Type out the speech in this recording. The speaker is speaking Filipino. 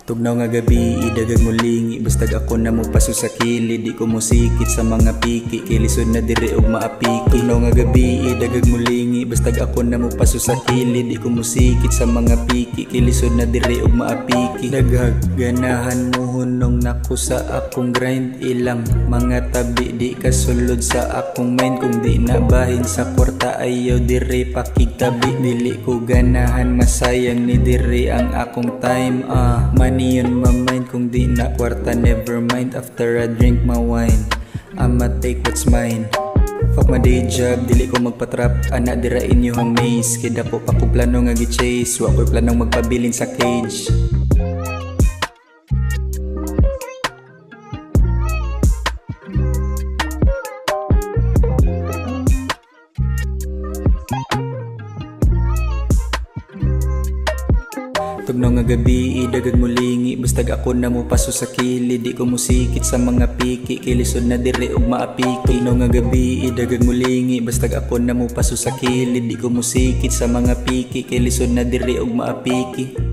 Tugnaw nga gabi, idagag mulingi, bastag ako na mo paso sa kilid. Di ko musikit sa mga piki, kilisod na dire og maapiki. Tugnaw nga gabi, idagag mulingi, bastag ako na mo paso sa kilid. Di ko musikit sa mga piki, kilisod na dire og maapiki. Daghag ganahan mo hunong nako sa akong grind. Ilang mga tabi di kasulod sa akong mind. Kung di nabahin sa kwarta ayaw dire pakigtabi. Dili ko ganahan masayang ni dire ang akong time. Money on my mind, kung di na kwarta never mind. After I drink my wine, I'ma take what's mine. Fuck my day job, dili ko magpatrap. Ana dira inyo hang maze, kaya po pa ko plano nga gi-chase. Wa ko'y planong magpabilin sa cage. Tugnaw nga gabi, idagag mulingi, bastag ako na mo paso sa kilid. Di ko musikit sa mga piki, kilisod na dire og maapiki. Tugnaw nga gabi, idagag mulingi, bastag ako na mo paso sa kilid. Di ko musikit sa mga piki, kilisod na dire og maapiki.